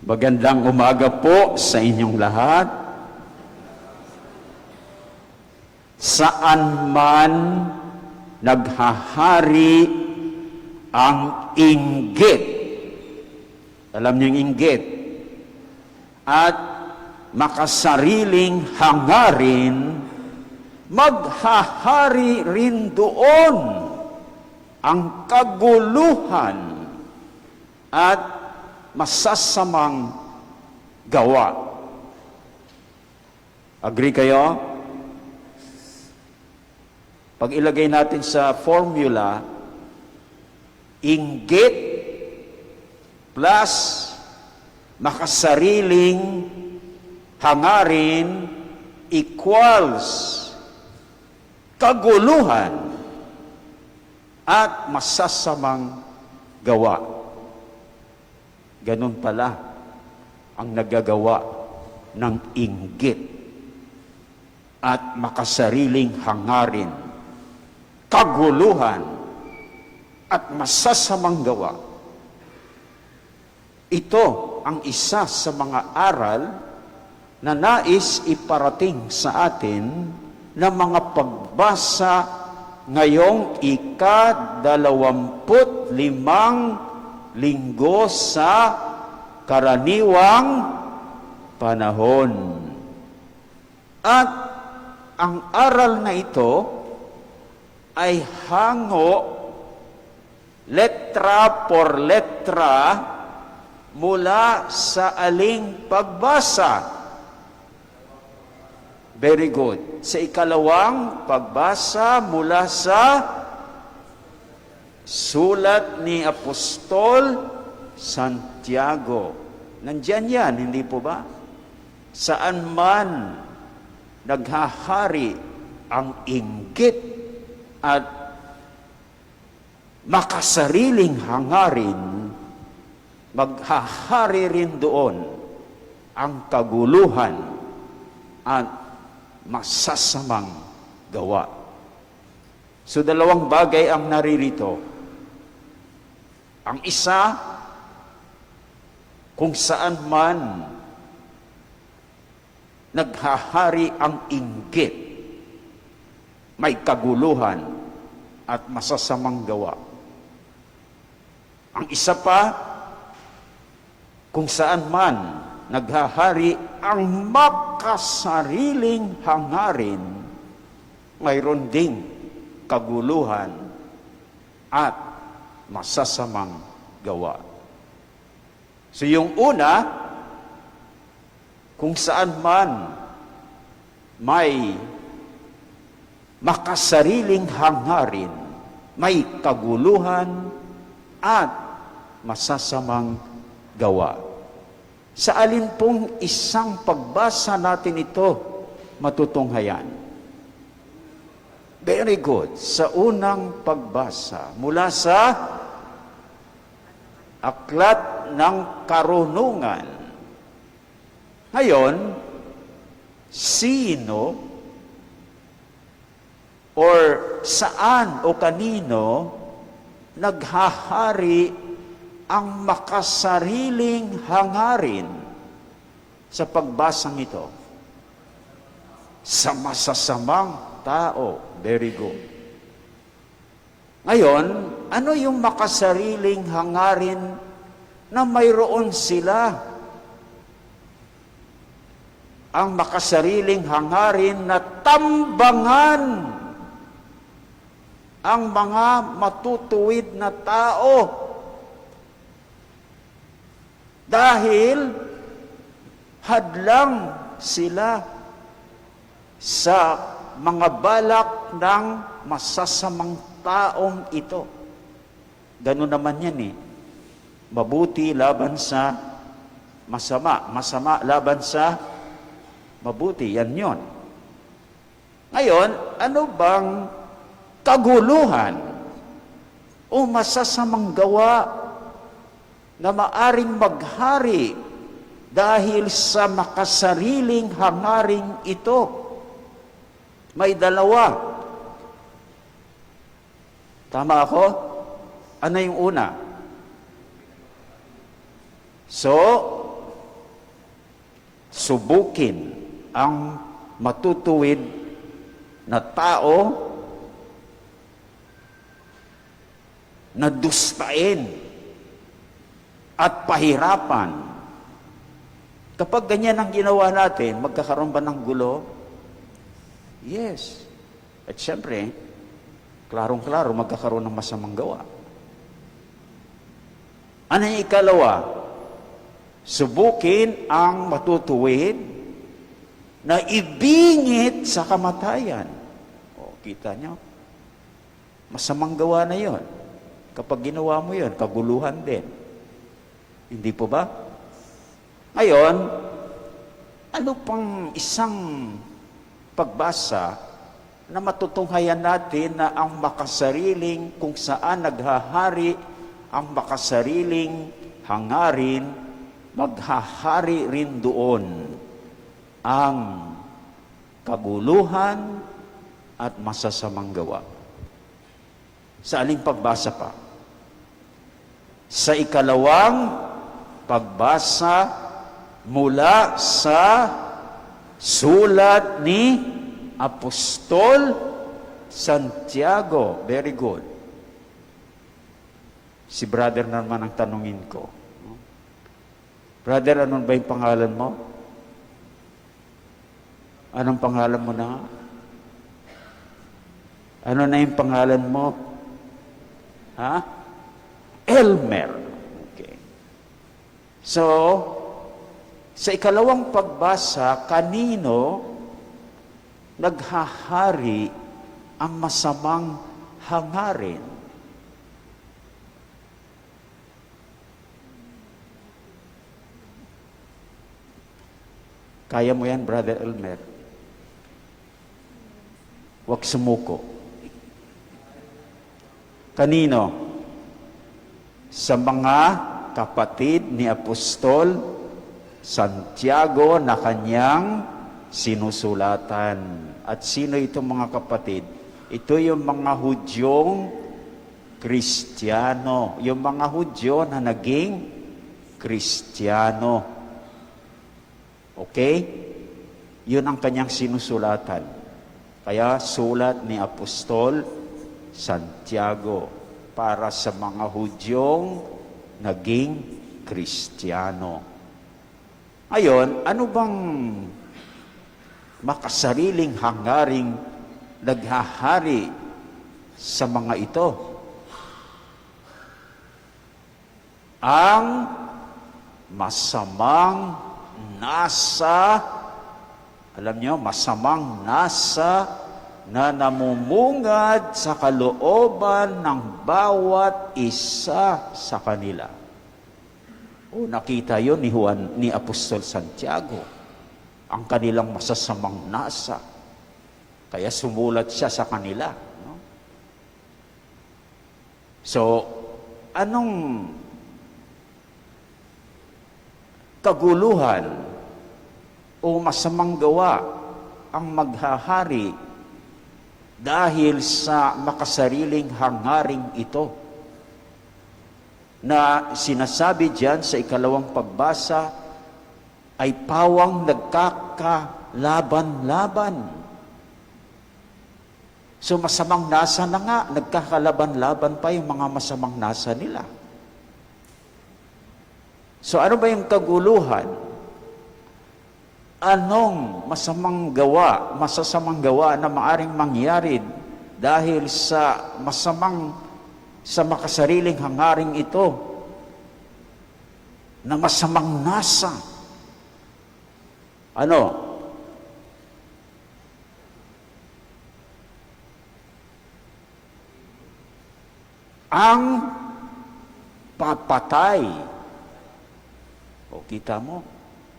Magandang umaga po sa inyong lahat. Saan man naghahari ang inggit, alam niyo yung inggit, at makasariling hangarin, maghahari rin doon ang kaguluhan at masasamang gawa. Agree kayo? Pag ilagay natin sa formula, inggit plus makasariling hangarin equals kaguluhan at masasamang gawa. Ganun pala ang nagagawa ng inggit at makasariling hangarin, kaguluhan at masasamang gawa. Ito ang isa sa mga aral na nais iparating sa atin ng mga pagbasa ngayong ika-25 linggo sa karaniwang panahon. At ang aral na ito ay hango letra por letra mula sa aling pagbasa. Very good. Sa ikalawang pagbasa mula sa sulat ni Apostol Santiago. Nandiyan yan, hindi po ba? Saan man naghahari ang inggit at makasariling hangarin, maghahari rin doon ang kaguluhan at masasamang gawa. So, dalawang bagay ang naririto. Ang isa, kung saan man naghahari ang inggit, may kaguluhan at masasamang gawa. Ang isa pa, kung saan man naghahari ang makasariling hangarin, mayroon ding kaguluhan at masasamang gawa. So yung una, kung saan man may makasariling hangarin, may kaguluhan at masasamang gawa. Sa alin pong isang pagbasa natin ito matutunghayan? Very good. Sa unang pagbasa, mula sa Aklat ng Karunungan. Ngayon, sino or saan o kanino naghahari ang makasariling hangarin sa pagbasang ito? Sa masasamang tao. Very good. Ngayon, ano yung makasariling hangarin na mayroon sila? Ang makasariling hangarin na tambangan ang mga matutuwid na tao. Dahil hadlang sila sa mga balak ng masasamang taong ito. Ganun naman yan eh. Mabuti laban sa masama. Masama laban sa mabuti. Yan yon. Ngayon, ano bang kaguluhan o masasamang gawa na maaring maghari dahil sa makasariling hangaring ito? May dalawa. Tama ako? Ano yung una? So, subukin ang matutuwid na tao na dustain at pahirapan. Kapag ganyan ang ginawa natin, magkakaroon ba ng gulo? Yes. At syempre, klarong-klaro magkakaroon ng masamang gawa. Ano yung ikalawa? Subukin ang matutuwid na ibingit sa kamatayan. O, kita nyo? Masamang gawa na yon. Kapag ginawa mo yon, kaguluhan din. Hindi po ba? Ngayon, ano pang isang pagbasa na matutunghayan natin na ang makasariling kung saan naghahari ang makasariling hangarin, maghahari rin doon ang kaguluhan at masasamang gawa. Sa aling pagbasa pa? Sa ikalawang pagbasa mula sa sulat ni Apostol Santiago. Very good. Si brother naman ang tanungin ko. Brother, ano ba yung pangalan mo? Anong pangalan mo na? Ano na yung pangalan mo? Ha? Elmer. Okay. So, sa ikalawang pagbasa, kanino naghahari ang masamang hangarin? Kaya mo yan, Brother Elmer. Huwag sumuko. Kanino? Sa mga kapatid ni Apostol Santiago na kanyang sinusulatan. At sino itong mga kapatid? Ito yung mga Hudyong Kristiyano. Yung mga Hudyo na naging Kristiyano. Okay? Yun ang kanyang sinusulatan. Kaya sulat ni Apostol Santiago para sa mga Hudyong naging Kristiyano. Ngayon, ano bang makasariling hangaring naghahari sa mga ito? Ang masamang nasa, alam nyo, masamang nasa na namumungad sa kalooban ng bawat isa sa kanila. O nakita yon ni Apostol Santiago, ang kanilang masasamang nasa. Kaya sumulat siya sa kanila. No? So, anong kaguluhan o masamang gawa ang maghahari dahil sa makasariling hangaring ito na sinasabi diyan sa ikalawang pagbasa ay pawang nagkakalaban-laban. So masamang nasa na nga, nagkakalaban-laban pa yung mga masamang nasa nila. So ano ba yung kaguluhan? Anong masasamang gawa na maaring mangyari dahil sa makasariling hangaring ito na masamang nasa? Ano? Ang papatay. O kita mo,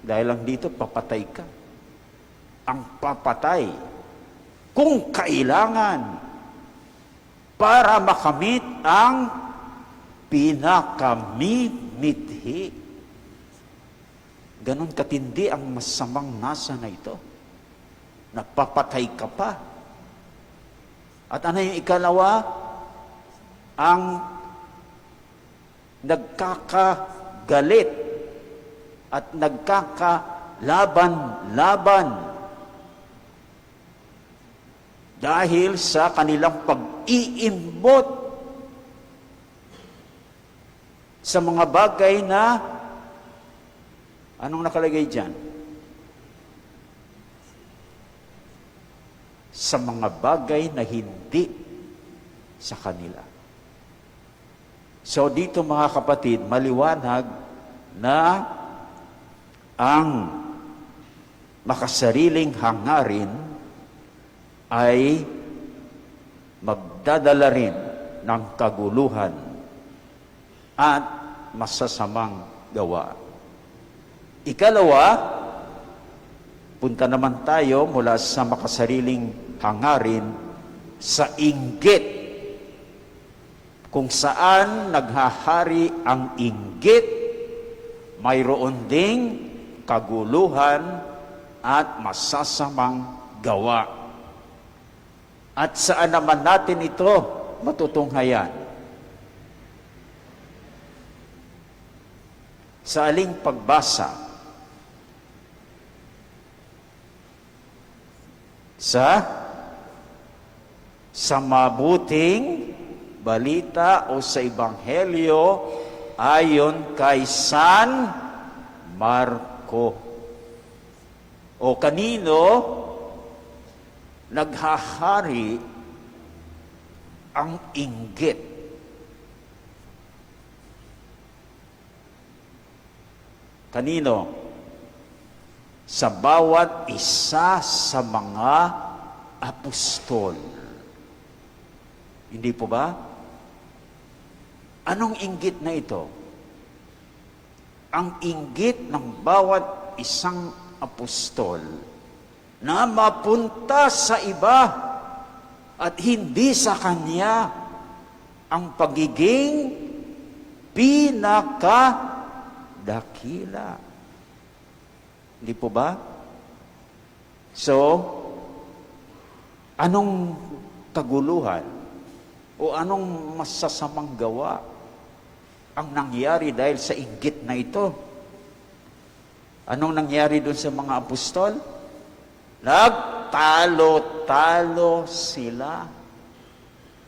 dahil lang dito, papatay ka. Ang papatay, kung kailangan, para makamit ang pinakamimithi. Ganon katindi ang masamang nasa na ito. Napapatay ka pa. At ano yung ikalawa? Ang nagkakagalit at nagkakalaban-laban laban-laban dahil sa kanilang pag-iimbot sa mga bagay na, anong nakalagay dyan? Sa mga bagay na hindi sa kanila. So dito mga kapatid, maliwanag na ang makasariling hangarin ay magdadala rin ng kaguluhan at masasamang gawa. Ikalawa, punta naman tayo mula sa makasariling hangarin sa inggit, kung saan naghahari ang inggit, mayroon ding kaguluhan at masasamang gawa. At saan naman natin ito matutunghayan? Sa aling pagbasa? Sa mabuting balita o sa ebanghelyo ayon kay San Marco. O kanino naghahari ang inggit? Kanino? Sa bawat isa sa mga apostol. Hindi po ba? Anong inggit na ito? Ang inggit ng bawat isang apostol na mapunta sa iba at hindi sa kanya ang pagiging pinakadakila. Hindi po ba? So, anong kaguluhan o anong masasamang gawa ang nangyari dahil sa inggit na ito? Anong nangyari doon sa mga apostol? Nagtalo-talo sila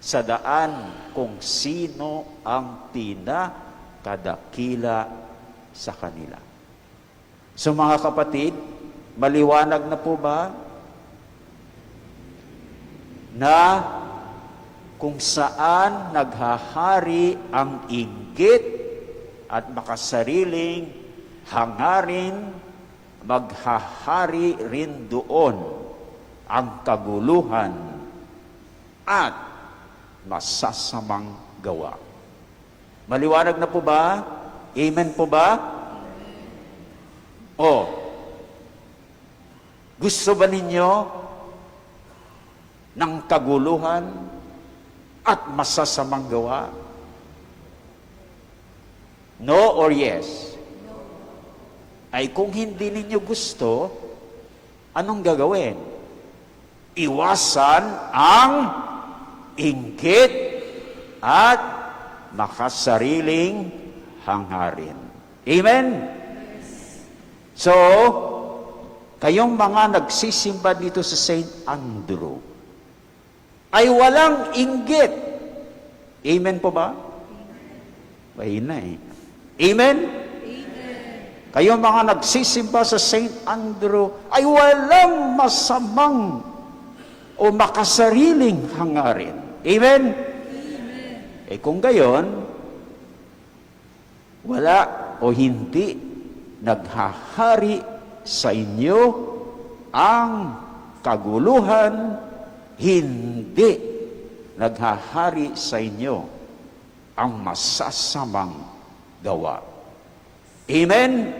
sa daan kung sino ang pinakadakila sa kanila. So mga kapatid, maliwanag na po ba na kung saan naghahari ang inggit at makasariling hangarin, maghahari rin doon ang kaguluhan at masasamang gawa. Maliwanag na po ba? Amen po ba? O, gusto ba ninyo ng kaguluhan at masasamang gawa? No or yes? No. Ay kung hindi ninyo gusto, anong gagawin? Iwasan ang inggit at makasariling hangarin. Amen? So, kayong mga nagsisimba dito sa St. Andrew, ay walang inggit. Amen po ba? Mahina eh. Amen? Amen. Kayong mga nagsisimba sa St. Andrew, ay walang masamang o makasariling hangarin. Amen? Amen. Eh kung gayon, wala o hindi naghahari sa inyo ang kaguluhan, hindi naghahari sa inyo ang masasamang gawa. Amen?